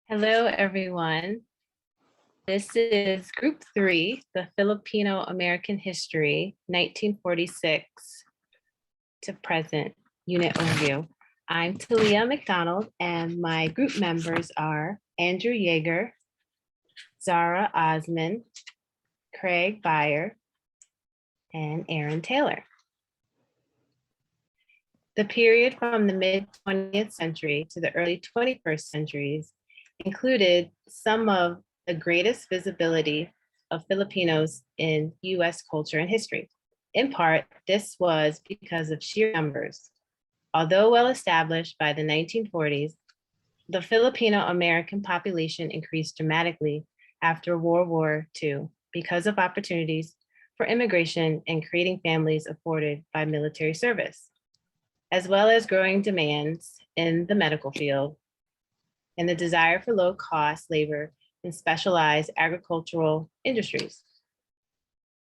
Hello, everyone. This is Group 3, the Filipino American History, 1946 to present, Unit Overview. I'm Talia McDonald, and my group members are Andrew Yeager, Zara Osman, Craig Byer, and Aaron Taylor. The period from the mid-20th century to the early 21st centuries included some of the greatest visibility of Filipinos in US culture and history. In part, this was because of sheer numbers. Although well established by the 1940s, the Filipino American population increased dramatically after World War II because of opportunities for immigration and creating families afforded by military service, as well as growing demands in the medical field and the desire for low-cost labor in specialized agricultural industries.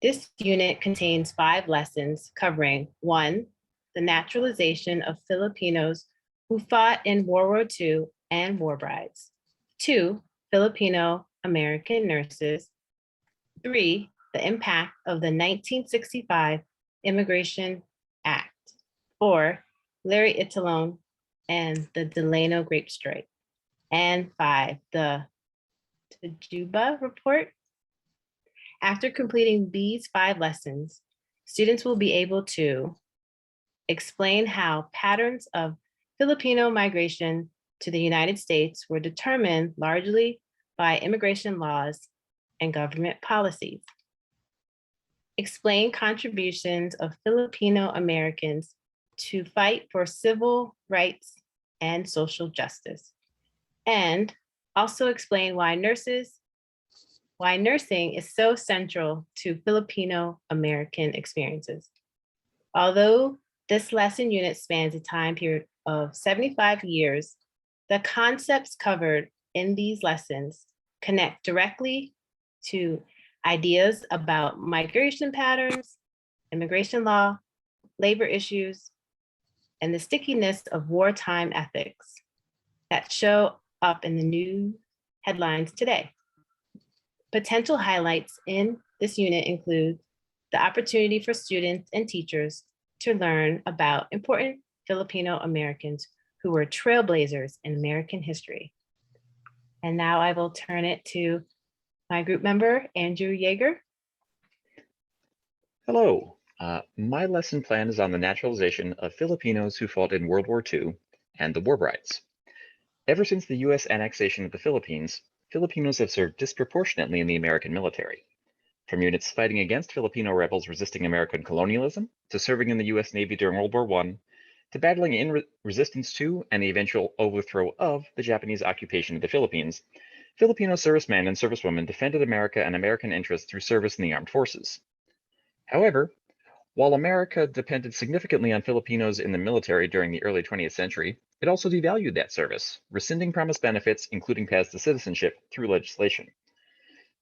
This unit contains 5 lessons covering 1, the naturalization of Filipinos who fought in World War II and war brides. 2, Filipino American nurses. 3, the impact of the 1965 Immigration Act. 4, Larry Italone and the Delano Grape Strike. And 5, the Tajuba Report. After completing these 5 lessons, students will be able to explain how patterns of Filipino migration to the United States were determined largely by immigration laws and government policies. Explain contributions of Filipino Americans to fight for civil rights and social justice. And also explain why nursing is so central to Filipino American experiences. Although this lesson unit spans a time period of 75 years, the concepts covered in these lessons connect directly to ideas about migration patterns, immigration law, labor issues, and the stickiness of wartime ethics that show up in the new headlines today. Potential highlights in this unit include the opportunity for students and teachers to learn about important Filipino Americans who were trailblazers in American history. And now I will turn it to my group member, Andrew Yeager. Hello. My lesson plan is on the naturalization of Filipinos who fought in World War II and the war brides. Ever since the US annexation of the Philippines, Filipinos have served disproportionately in the American military. From units fighting against Filipino rebels resisting American colonialism, to serving in the US Navy during World War I, to battling in resistance to and the eventual overthrow of the Japanese occupation of the Philippines, Filipino servicemen and servicewomen defended America and American interests through service in the armed forces. However, while America depended significantly on Filipinos in the military during the early 20th century, it also devalued that service, rescinding promised benefits, including paths to citizenship, through legislation.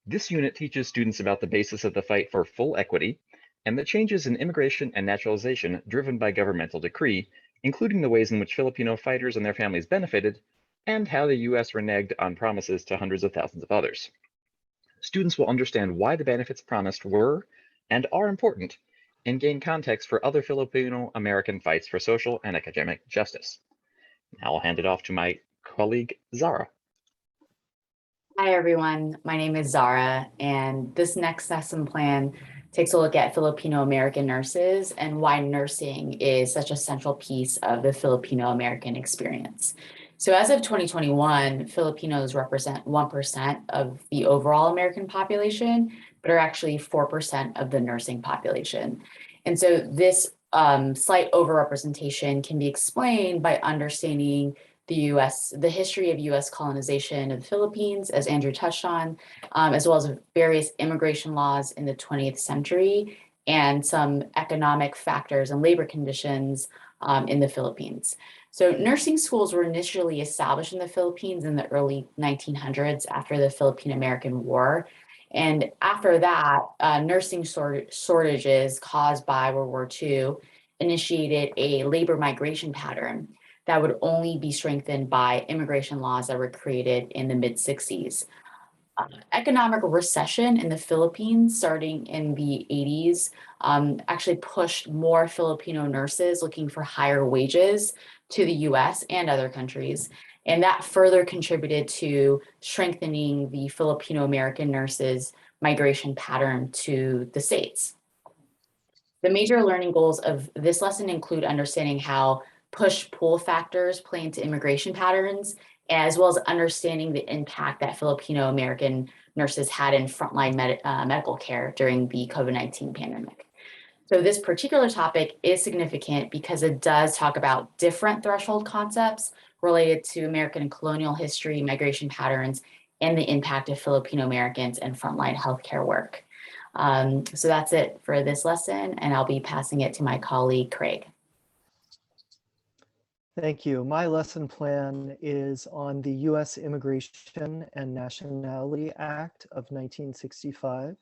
This unit teaches students about the basis of the fight for full equity and the changes in immigration and naturalization driven by governmental decree, including the ways in which Filipino fighters and their families benefited, and how the US reneged on promises to hundreds of thousands of others. Students will understand why the benefits promised were and are important, and gain context for other Filipino American fights for social and academic justice. Now I'll hand it off to my colleague, Zara. Hi, everyone. My name is Zara, and this next lesson plan takes a look at Filipino American nurses and why nursing is such a central piece of the Filipino American experience. So as of 2021, Filipinos represent 1% of the overall American population, but are actually 4% of the nursing population. And so this slight overrepresentation can be explained by understanding the history of US colonization of the Philippines, as Andrew touched on, as well as various immigration laws in the 20th century and some economic factors and labor conditions in the Philippines. So nursing schools were initially established in the Philippines in the early 1900s after the Philippine-American War. And after that, nursing shortages caused by World War II initiated a labor migration pattern. that would only be strengthened by immigration laws that were created in the mid-60s. Economic recession in the Philippines starting in the 80s actually pushed more Filipino nurses looking for higher wages to the US and other countries. And that further contributed to strengthening the Filipino American nurses' migration pattern to the States. The major learning goals of this lesson include understanding how push-pull factors play into immigration patterns, as well as understanding the impact that Filipino American nurses had in frontline medical care during the COVID-19 pandemic. So this particular topic is significant because it does talk about different threshold concepts related to American colonial history, migration patterns, and the impact of Filipino Americans in frontline healthcare work. So that's it for this lesson, and I'll be passing it to my colleague, Craig. Thank you. My lesson plan is on the U.S. Immigration and Nationality Act of 1965.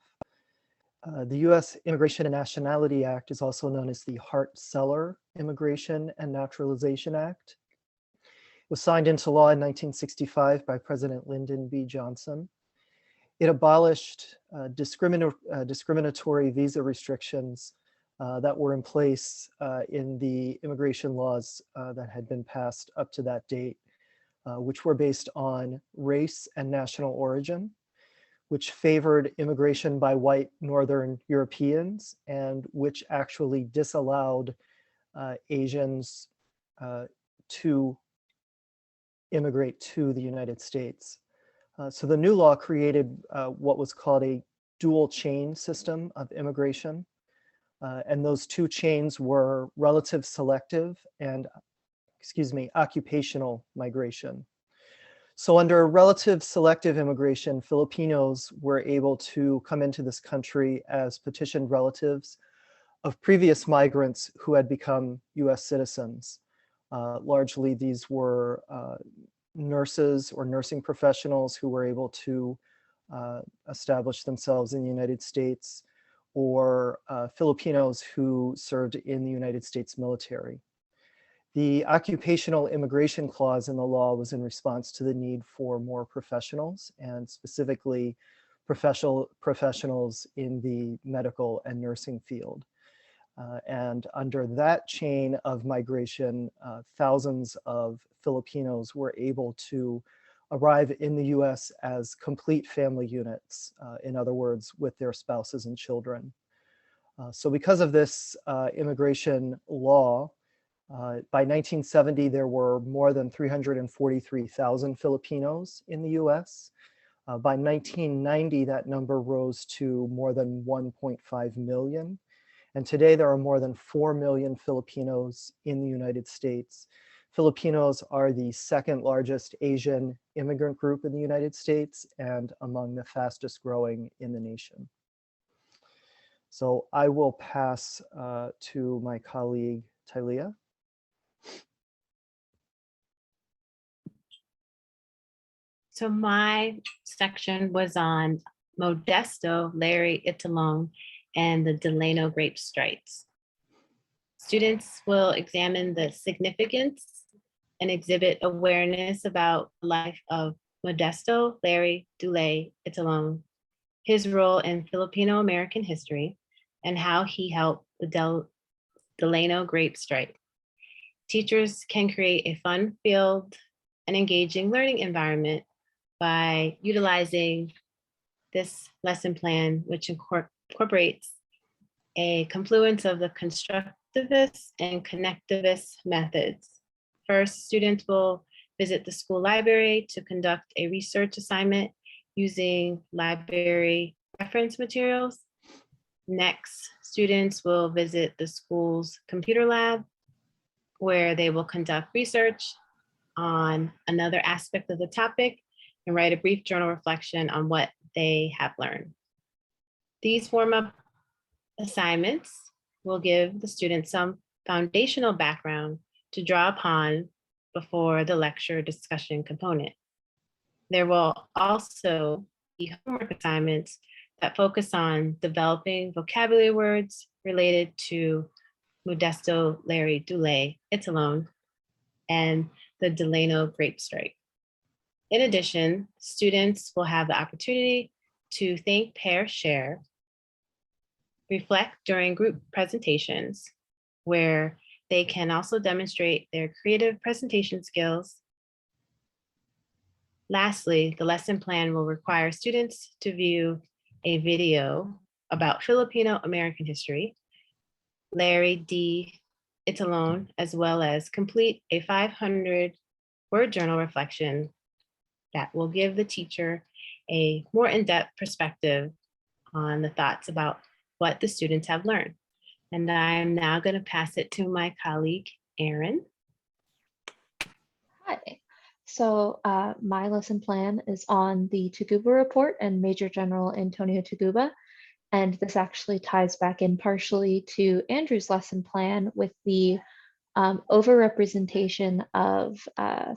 The U.S. Immigration and Nationality Act is also known as the Hart-Celler Immigration and Naturalization Act. It was signed into law in 1965 by President Lyndon B. Johnson. It abolished discriminatory visa restrictions that were in place in the immigration laws that had been passed up to that date, which were based on race and national origin, which favored immigration by white Northern Europeans, and which actually disallowed Asians to immigrate to the United States. So the new law created what was called a dual chain system of immigration. And those two chains were relative selective and, occupational migration. So under relative selective immigration, Filipinos were able to come into this country as petitioned relatives of previous migrants who had become US citizens. Largely, these were nurses or nursing professionals who were able to establish themselves in the United States, or Filipinos who served in the United States military. The occupational immigration clause in the law was in response to the need for more professionals, and specifically professionals in the medical and nursing field. And under that chain of migration, thousands of Filipinos were able to arrive in the US as complete family units, in other words, with their spouses and children. So because of this immigration law, by 1970, there were more than 343,000 Filipinos in the US. By 1990, that number rose to more than 1.5 million. And today there are more than 4 million Filipinos in the United States. Filipinos are the second largest Asian immigrant group in the United States and among the fastest growing in the nation. So I will pass to my colleague, Tylea. So my section was on Modesto, Larry Italone, and the Delano grape strikes. Students will examine the significance and exhibit awareness about the life of Modesto Larry Dule Italone, his role in Filipino American history, and how he helped the Delano grape strike. Teachers can create a fun-filled and engaging learning environment by utilizing this lesson plan, which incorporates a confluence of the constructivist and connectivist methods. First, students will visit the school library to conduct a research assignment using library reference materials. Next, students will visit the school's computer lab, where they will conduct research on another aspect of the topic and write a brief journal reflection on what they have learned. These warm-up assignments will give the students some foundational background to draw upon before the lecture discussion component. There will also be homework assignments that focus on developing vocabulary words related to Modesto Larry Dule Italone, and the Delano grape strike. In addition, students will have the opportunity to think, pair, share, reflect during group presentations, where they can also demonstrate their creative presentation skills. Lastly, the lesson plan will require students to view a video about Filipino American history, Larry D. Italone, as well as complete a 500-word journal reflection that will give the teacher a more in-depth perspective on the thoughts about what the students have learned. And I'm now going to pass it to my colleague, Erin. Hi. So my lesson plan is on the Taguba report and Major General Antonio Taguba. And this actually ties back in partially to Andrew's lesson plan with the overrepresentation of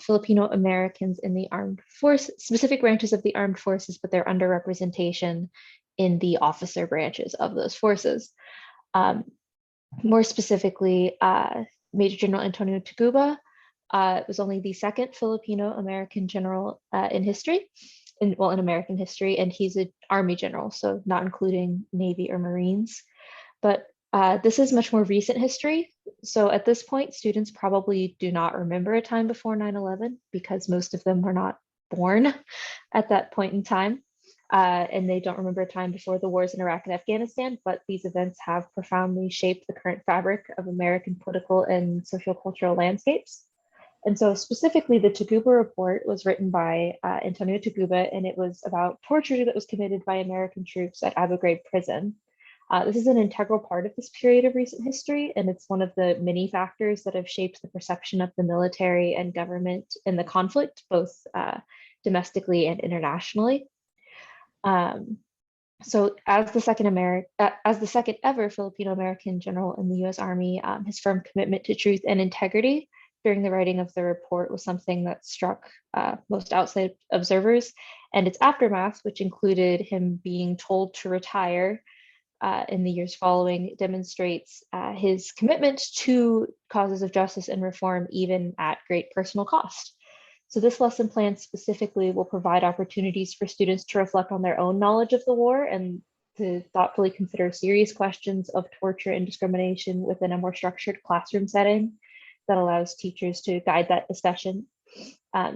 Filipino Americans in the armed forces, specific branches of the armed forces, but their underrepresentation in the officer branches of those forces. More specifically, Major General Antonio Taguba was only the second Filipino American general in history, in American history, and he's an Army general, so not including Navy or Marines. But this is much more recent history. So at this point, students probably do not remember a time before 9/11 because most of them were not born at that point in time. And they don't remember a time before the wars in Iraq and Afghanistan, but these events have profoundly shaped the current fabric of American political and sociocultural landscapes. And so specifically, the Taguba report was written by Antonio Taguba, and it was about torture that was committed by American troops at Abu Ghraib prison. This is an integral part of this period of recent history, and it's one of the many factors that have shaped the perception of the military and government in the conflict, both domestically and internationally. So as the second ever Filipino American general in the U.S. Army, his firm commitment to truth and integrity during the writing of the report was something that struck most outside observers, and its aftermath, which included him being told to retire in the years following, demonstrates his commitment to causes of justice and reform, even at great personal cost. So this lesson plan specifically will provide opportunities for students to reflect on their own knowledge of the war and to thoughtfully consider serious questions of torture and discrimination within a more structured classroom setting that allows teachers to guide that discussion.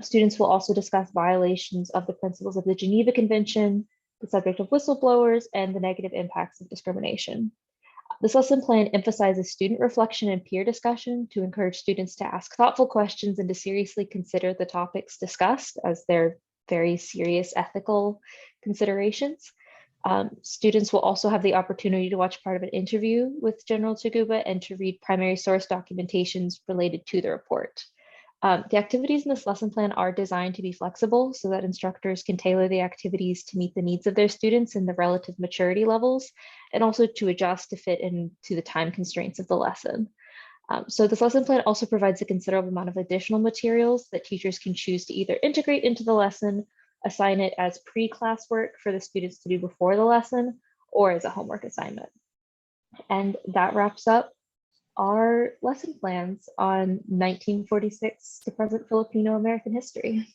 Students will also discuss violations of the principles of the Geneva Convention, the subject of whistleblowers, and the negative impacts of discrimination. This lesson plan emphasizes student reflection and peer discussion to encourage students to ask thoughtful questions and to seriously consider the topics discussed, as they're very serious ethical considerations. Students will also have the opportunity to watch part of an interview with General Taguba and to read primary source documentations related to the report. The activities in this lesson plan are designed to be flexible so that instructors can tailor the activities to meet the needs of their students and the relative maturity levels, and also to adjust to fit into the time constraints of the lesson. So this lesson plan also provides a considerable amount of additional materials that teachers can choose to either integrate into the lesson, assign it as pre-class work for the students to do before the lesson, or as a homework assignment. And that wraps up our lesson plans on 1946 to present Filipino American history.